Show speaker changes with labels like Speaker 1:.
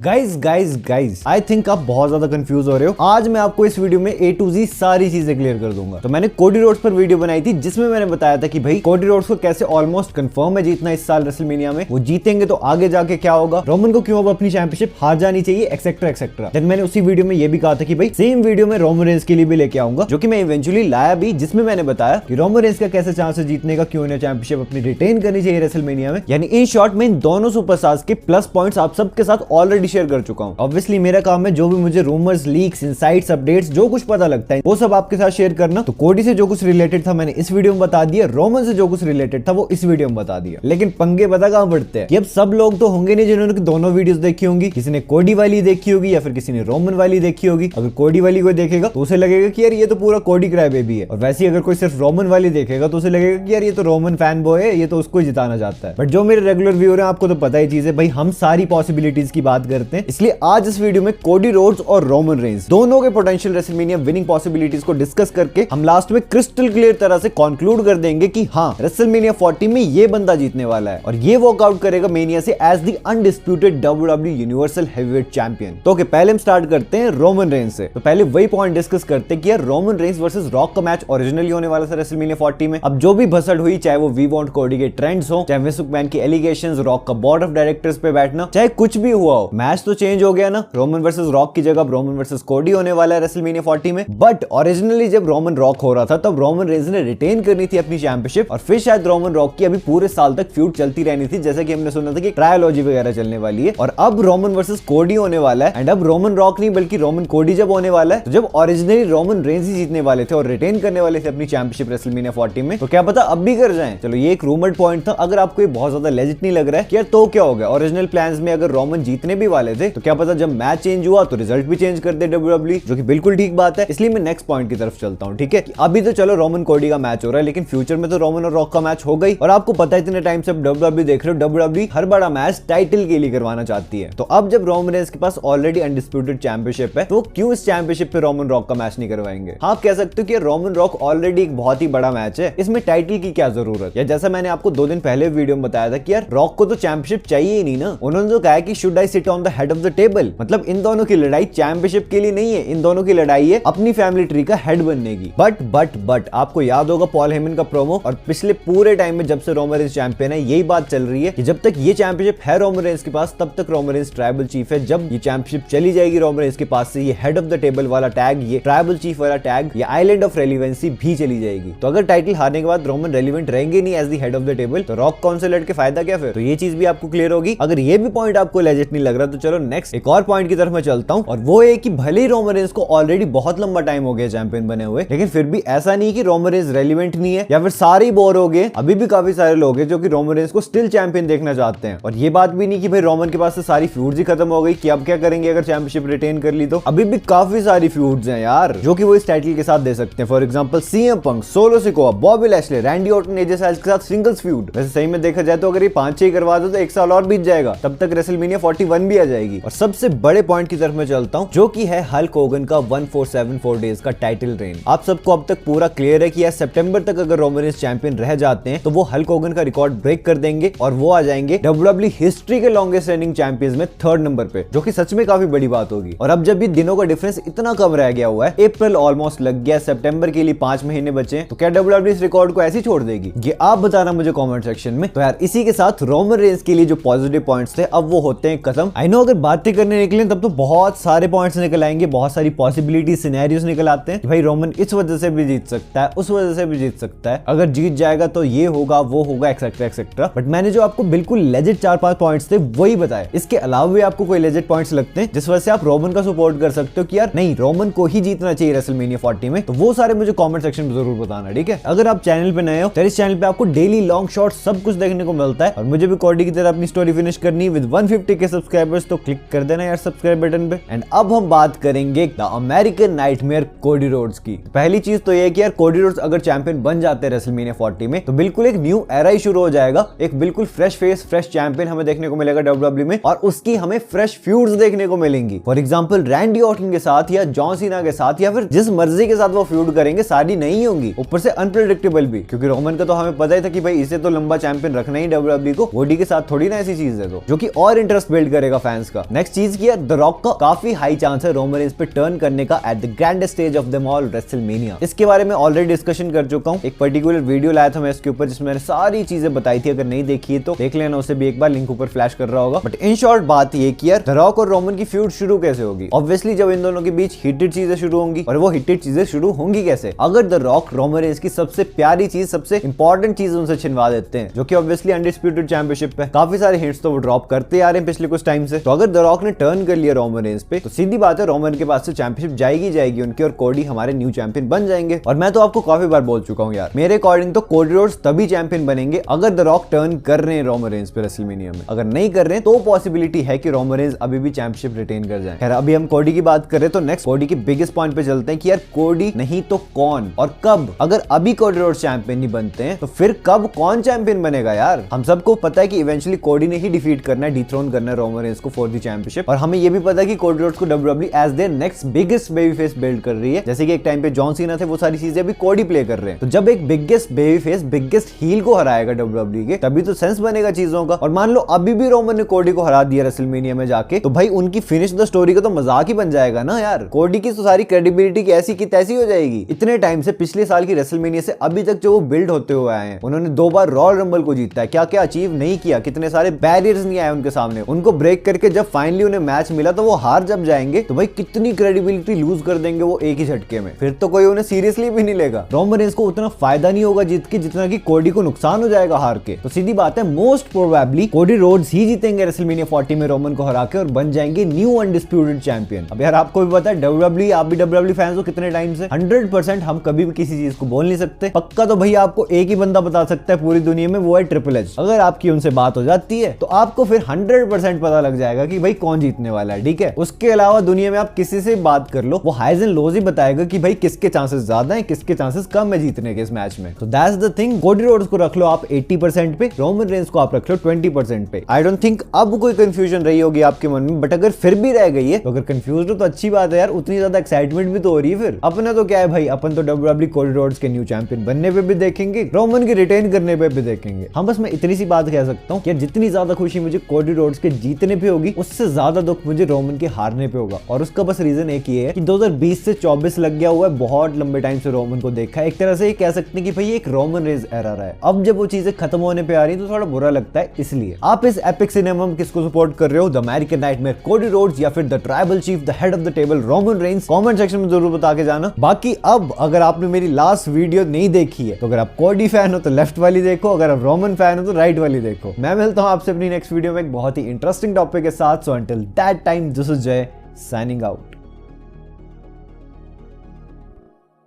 Speaker 1: Guys I think आप बहुत ज्यादा कंफ्यूज हो रहे हो। आज मैं आपको इस वीडियो में A to Z सारी चीजें क्लियर कर दूंगा। तो मैंने कोडी रोड्स पर वीडियो बनाई थी जिसमें मैंने बताया था कि भाई कोडी रोड्स को कैसे ऑलमोस्ट कंफर्म है जीतना इस साल रेसलमेनिया में, वो जीतेंगे तो आगे जाके क्या होगा, रोमन को क्यों अब अपनी चैंपियनशिप हार जानी चाहिए, एक्सेट्रा एक्सेट्रा। देन मैंने उसी वीडियो में ये भी कहा था कि भाई सेम वीडियो में रोमन रेंस के लिए भी लेके आऊंगा, जो कि मैं इवेंचुअली लाया भी, जिसमें मैंने बताया कि रोमन रेंस का कैसे चांस है जीतने का, क्यों इन्हें चैंपियनशिप अपनी रिटेन करनी चाहिए रेसलमेनिया में। यानी इन शॉर्ट में इन दोनों सुपरस्टार्स के प्लस पॉइंट्स आप सबके साथ ऑलरेडी शेयर कर चुका हूं। ऑब्वियसली मेरा काम है जो भी मुझे रूमर्स, लीक्स, इनसाइट्स, अपडेट्स जो कुछ पता लगता है वो सब आपके साथ शेयर करना। तो कोडी से जो कुछ रिलेटेड था मैंने इस वीडियो में बता दिया, रोमन से जो कुछ रिलेटेड था वो इस वीडियो में बता दिया। लेकिन पंगे पता कहां पड़ते हैं कि अब सब लोग तो होंगे नहीं जिन्होंने दोनों वीडियोस देखी होंगी, किसी ने कोडी वाली देखी होगी या फिर किसी ने रोमन वाली देखी होगी। अगर कोडी वाली कोई देखेगा तो उसे लगेगा कि यार ये तो पूरा कोडी क्राई बेबी है, और वैसे ही अगर कोई सिर्फ रोमन वाली देखेगा तो उसे लगेगा कि यार ये तो रोमन फैन बॉय है, ये तो उसको ही जिताना चाहता है। बट जो मेरे रेगुलर व्यूअर हैं आपको तो पता ही चीज है भाई, हम सारी पॉसिबिलिटीज की बात करते हैं। इसलिए आज इस वीडियो में कोडी रोड्स और रोमन रेंस दोनों के पोटेंशियल रेसलमेनिया विनिंग पॉसिबिलिटीज को डिस्कस करके हम लास्ट में क्रिस्टल क्लियर तरह से कंक्लूड कर देंगे कि हाँ रेसलमेनिया 40 में ये बंदा जीतने वाला है और ये वॉकआउट करेगा मेनिया से as the undisputed WWE universal heavyweight champion. तो ओके, पहले हम स्टार्ट करते हैं रोमन रेंस से। तो पहले वही पॉइंट डिस्कस करते हैं कि यार रोमन रेंस वर्सेस रॉक का मैच ओरिजिनली होने वाला था रेसलमेनिया 40 में। अब जो भी भसड़ हुई, चाहे वो वी वांट कोडी के ट्रेंड्स हो, चाहे विंस मैकमैन की एलिगेशंस, रॉक का बोर्ड ऑफ डायरेक्टर्स पे बैठना, चाहे कुछ भी हुआ हो, मैच तो चेंज हो गया ना। रोमन वर्सेस रॉक की जगह रोमन वर्सेस कोडी होने वाला है रेसलमेनिया 40 में। बट ओरिजिनली जब रोमन रॉक हो रहा था तब रोमन रेंस ने रिटेन करनी थी अपनी चैंपियनशिप, और फिर शायद रोमन रॉक की अभी पूरे साल तक फ्यूड चलती रहनी थी, जैसे कि हमने सुना था कि ट्रायोलॉजी वगैरह चलने वाली है। और अब रोमन वर्सेस कोडी होने वाला है, एंड अब रोमन रॉक नहीं बल्कि रोमन कोडी जब होने वाला है, तो जब ओरिजिनली रोमन रेंस ही जीतने वाले थे और रिटेन करने वाले थे अपनी चैंपियनशिप रेसलमेनिया 40 में, तो क्या पता अब भी कर जाएं। चलो ये एक रूमर्ड पॉइंट था। अगर आपको ये बहुत ज्यादा लेजिट नहीं लग रहा है कि यार तो क्या हो गया, ओरिजिनल प्लान्स में अगर रोमन जीतने भी वाले थे तो क्या पता जब मैच चेंज हुआ तो रिजल्ट भी चेंज कर दे WWE, जो कि बिल्कुल ठीक बात है। इसलिए मैं नेक्स्ट पॉइंट की तरफ चलता हूं। ठीक है, अभी तो चलो रोमन कोडी का मैच हो रहा है, लेकिन फ्यूचर में तो रोमन और रॉक का मैच हो गई। और आपको पता है इतने टाइम से WWE देख रहे हो, WWE हर बड़ा मैच टाइटल के लिए करवाना चाहती है। तो अब जब रोमन रेंस के पास ऑलरेडी अनडिस्प्यूटेड चैंपियनशिप है तो क्यों इस चैंपियनशिप पे रोमन रॉक का मैच नहीं करवाएंगे। आप कह सकते हो कि रोमन रॉक ऑलरेडी एक बहुत ही बड़ा मैच है, इसमें टाइटल की क्या जरूरत। या जैसा मैंने आपको 2 दिन पहले वीडियो में बताया था कि यार रॉक को तो चैंपियनशिप चाहिए ही नहीं ना। उन्होंने तो कहा कि should I sit on the head of the table, मतलब इन दोनों की लड़ाई चैंपियनशिप के लिए नहीं है, इन दोनों की लड़ाई है अपनी फैमिली ट्री का हेड बनने की। बट आपको याद होगा पॉल हेमन का प्रोमो, और पिछले पूरे टाइम में जब से रोमन रेंस चैंपियन है यही बात चल रही है कि जब तक ये चैंपियनशिप है रोमन रेंस के पास तब तक रोमन रेंस ट्राइबल चीफ है। जब ये चैंपियनशिप चली जाएगी रोमन रेंस के पास से, ये हेड ऑफ द टेबल वाला टैग, ये ट्राइबल चीफ वाला टैग, ये आइलैंड ऑफ रेलिवेंसी भी चली जाएगी। तो अगर टाइटल हारने के बाद रोमन रेलिवेंट रहेंगे नहीं as the head of the table, तो रॉक कौन से लड़के फायदा क्या फिर। तो ये चीज भी आपको क्लियर होगी। अगर ये भी पॉइंट आपको लेजिट नहीं लग रहा तो चलो नेक्स्ट एक और पॉइंट की तरफ मैं चलता हूं, और वो है कि भले ही रोमन रेंस को ऑलरेडी बहुत लंबा टाइम हो गया चैंपियन बने हुए, लेकिन फिर भी ऐसा नहीं कि रोमन रेंस रेलिवेंट नहीं है या फिर सारे बोर हो गए। अभी भी काफी सारे लोग हैं जो कि रोमन रेंस को स्टिल चैंपियन देखना चाहते हैं। और ये बात भी नहीं कि भाई रोमन के पास से सारी फ्यूड्स ही खत्म हो गई कि अब क्या करेंगे अगर चैंपियनशिप रिटेन कर ली तो। अभी भी काफी सारी फ्यूड्स हैं यार जो कि वो इस टाइटल के साथ दे सकते हैं। For example CM Punk, Solo Sikoa, Bobby Lashley, Randy Orton, AJ Styles के साथ सिंगल्स फ्यूड। वैसे सही में देखा जाए तो अगर ये 5-6 करवा दो तो 1 साल और बीत जाएगा, तब तक रेसलमेनिया 41 भी आ जाएगी। और सबसे बड़े पॉइंट की तरफ मैं चलता हूं जो कि है हल्क होगन का 1474 डेज का टाइटल रेन। आप सबको अब तक पूरा क्लियर है कि यार सितंबर तक अगर रोमन रेंस चैंपियन रह जाते हैं तो वो हल्क होगन का रिकॉर्ड ब्रेक कर देंगे और वो आ जाएंगे WWE हिस्ट्री के लॉन्गेस्ट रनिंग चैंपियंस में 3rd नंबर पे, जो कि सच में काफी बड़ी बात होगी। और अब जब ये दिनों का डिफरेंस इतना कम रह गया हुआ है, अप्रैल ऑलमोस्ट लग गया, सितंबर के लिए 5 महीने बचे, तो क्या WWE इस रिकॉर्ड को ऐसे ही छोड़ देगी? ये आप बताना मुझे कमेंट सेक्शन में। तो यार इसी के साथ रोमन रेंस के लिए जो पॉजिटिव पॉइंट्स थे अब वो होते हैं खत्म। आई नो अगर बातें करने निकले तब तो बहुत सारे पॉइंट्स निकल आएंगे, बहुत सारी पॉसिबिलिटी सिनेरियोस निकल आते हैं कि भाई रोमन इस वजह से भी जीत सकता है, उस वजह से भी जीत सकता है, अगर जीत जाएगा तो ये होगा वो होगा एक्सेट्रा एक्सेट्रा। बट मैंने जो आपको बिल्कुल लेजिट 4-5 पॉइंट्स थे वही बताए। इसके अलावा भी आपको कोई लेजिट पॉइंट्स लगते हैं जिस वजह से आप रोमन का सपोर्ट कर सकते हो कि यार नहीं रोमन को ही जीतना चाहिए रेसलमेनिया 40 में, तो वो सारे मुझे कमेंट सेक्शन में जरूर बताना। ठीक है, अगर आप चैनल पे नए हो तो इस चैनल पे आपको डेली लॉन्ग शॉर्ट सब कुछ देखने को मिलता है, और मुझे भी कोडी की तरह अपनी स्टोरी फिनिश करनी विद 150 के सब्सक्राइबर्स, तो क्लिक कर देना यार सब्सक्राइब बटन पे। एंड अब हम बात करेंगे the American nightmare Cody Rhodes की। पहली चीज तो ये कि यार कोडी रोड्स अगर चैंपियन बन जाते हैं रेसलमेनिया 40 में तो बिल्कुल एक न्यू एरा ही शुरू हो जाएगा। एक बिल्कुल फ्रेश फेस, फ्रेश चैंपियन हमें देखने को मिलेगा WWE में, और उसकी हमें फ्रेश फ्यूड्स देखने को मिलेंगी। फॉर एग्जांपल रैंडी ऑर्टन के साथ या जॉन सीना के साथ या फिर जिस मर्जी के साथ वो फ्यूड करेंगे सारी नहीं होंगी, ऊपर से अनप्रेडिक्टेबल भी, क्योंकि रोमन का तो हमें पता ही था कि भाई इसे तो लंबा चैंपियन रखना ही WWE को, कोडी के साथ थोड़ी ना ऐसी चीज है, तो जो कि और इंटरेस्ट बिल्ड करेगा फैन फैंस का। नेक्स्ट चीज किया, द रॉक का काफी हाई चांस है रोमन रेंस पे टर्न करने का at the grandest stage of them all, WrestleMania. इसके बारे में ऑलरेडी डिस्कशन कर चुका हूं, एक पर्टिकुलर वीडियो लाया था मैं इसके ऊपर जिसमें मैंने सारी चीजें बताई थी। अगर नहीं देखी है तो देख लेना, उसे भी एक बार लिंक ऊपर फ्लैश कर रहा होगा। बट इन शॉर्ट बात ये कि यार द रॉक और रोमन की फ्यूड शुरू कैसे होगी? ऑब्वियसली जब इन दोनों के बीच हिटेड चीजें शुरू होंगी। और वो हिटेड चीजें शुरू होंगी कैसे? अगर द रॉक रोमन रेंस की सबसे प्यारी चीज, सबसे इंपॉर्टेंट चीज उनसे छिनवा देते हैं, जो कि ऑब्वियसली अनडिस्प्यूटेड चैंपियनशिप है। काफी सारे हिंट्स तो वो ड्रॉप करते आ रहे हैं पिछले कुछ टाइम से। तो अगर द रॉक ने टर्न कर लिया रोमन रेंस पे, तो सीधी बात है रोमन के पास से चैंपियनशिप जाएगी उनकी, और कोडी हमारे न्यू चैंपियन बन जाएंगे। और मैं तो आपको काफी बार बोल चुका हूं यार, मेरे अकॉर्डिंग तो कोडी रोड्स तभी चैंपियन बनेंगे अगर द रॉक टर्न कर रहे हैं रोमन रेंस पे रेसलमेनिया में। अगर नहीं कर रहे हैं तो पॉसिबिलिटी है कि रोमन रेंस अभी भी चैंपियनशिप रिटेन कर जाए। खैर अभी हम कोडी की बात कर रहे हैं, तो नेक्स्ट कोडी के बिगेस्ट पॉइंट पे चलते हैं कि यार कोडी नहीं तो कौन और कब? अगर अभी कोडी रोड्स चैंपियन नहीं बनते हैं तो फिर कब कौन चैंपियन बनेगा यार? हम सबको पता है कि इवेंचुअली कोडी ने ही डिफीट करना है, डिथ्रोन करना है रोमन रेंस को फॉर द चैंपियनशिप। और हमें ये भी पता है कि कोडी रोड्स को WWE as their next biggest baby face build कर रही है। जैसे कि एक टाइम पे जॉन सीना थे, वो सारी चीजें अभी कोडी प्ले कर रहे हैं। तो जब एक biggest baby face biggest heel को हराएगा डब्ल्यूडब्ल्यूई के, तभी तो सेंस बनेगा चीजों का। और मान लो अभी भी रोमन ने कोडी को हरा दिया रेसलमेनिया में जाके, तो भाई उनकी फिनिश द स्टोरी का तो मजाक ही बन जाएगा ना यार। कोडी की तो सारी क्रेडिबिलिटी कैसी की तैसी हो जाएगी। इतने टाइम से, पिछले साल की रेसलमेनिया से अभी तक जो वो बिल्ड होते हुए आए हैं, उन्होंने 2 बार रॉयल रंबल को जीता है, क्या क्या अचीव नहीं किया, कितने सारे बैरियर्स नहीं आए उनके सामने, उनको ब्रेक करके जब फाइनली उन्हें मैच मिला तो वो हार जब जाएंगे तो भाई कितनी क्रेडिबिलिटी लूज कर देंगे वो एक ही झटके में। फिर तो कोई उन्हें सीरियसली भी नहीं लेगा। रोमन रेंस को उतना फायदा नहीं होगा जीत के जितना कि कोडी को नुकसान हो जाएगा हार के। तो सीधी बात है, मोस्ट प्रोबेबली कोडी रोड्स ही जीतेंगे रेसलमेनिया 40 में रोमन को हरा के और बन जाएंगे न्यू अनडिस्प्यूटेड चैंपियन। अब यार आपको भी पता है डब्ल्यूडब्ल्यूई, आप भी डब्ल्यूडब्ल्यूई फैंस हो कितने टाइम से, 100% हम कभी भी किसी चीज को बोल नहीं सकते। पक्का तो भाई आपको एक ही बंदा बता सकता है पूरी दुनिया में, वो है ट्रिपल एच। अगर आपकी उनसे बात हो जाती है तो आपको फिर 100% पता लग जाएगा कि भाई कौन जीतने वाला है, ठीक है। उसके अलावा दुनिया में आप किसी से बात कर लो, वो हाइज एंड लोज ही बताएगा कि भाई किसके चांसेस ज्यादा हैं, किसके चांसेस कम है जीतने के इस मैच में। तो दैट्स द थिंग। कोडी रोड्स को रख लो आप 80% पे, रोमन रेंस को आप रख लो 20% पे। आई डोंट थिंक अब कोई कंफ्यूजन रही होगी आपके मन में, बट अगर फिर भी रह गई है तो अगर कंफ्यूज हो तो अच्छी बात है यार, उतनी ज्यादा एक्साइटमेंट भी तो हो रही है। फिर अपने तो क्या है भाई, अपन तो डब्ल्यूडब्ल्यूई कोडी रोड्स के न्यू चैंपियन बनने पे भी देखेंगे, रोमन के रिटेन करने पे भी देखेंगे। हम बस मैं इतनी सी बात कह सकता हूँ कि जितनी ज्यादा खुशी मुझे कोडी रोड्स के जीतने पे होगी, उससे ज्यादा दुख मुझे रोमन के हारने पे होगा। और उसका बस रीजन एक ही है कि 2020 से 24 लग गया हुआ है, बहुत लंबे टाइम से रोमन को देखा है। एक तरह से ये कह सकते हैं कि भाई एक रोमन रेंस एरा रहा है। अब जब वो चीजें खत्म होने पे आ रही है तो थोड़ा बुरा लगता है। इसलिए आप इस एपिक सिनेमा में किसको सपोर्ट कर रहे हो, the American nightmare Cody Rhodes या फिर the tribal chief, the head of the table Roman Reigns? Comment section में जरूर बता के जाना। बाकी अब अगर आपने मेरी लास्ट वीडियो नहीं देखी है तो अगर आप कोडी फैन हो तो लेफ्ट वाली देखो, अगर आप रोमन फैन हो तो राइट वाली देखो। मैं मिलता हूं आपसे अपनी नेक्स्ट वीडियो में एक बहुत ही इंटरेस्टिंग टॉपिक के साथ। So until that time, this is जय साइनिंग आउट।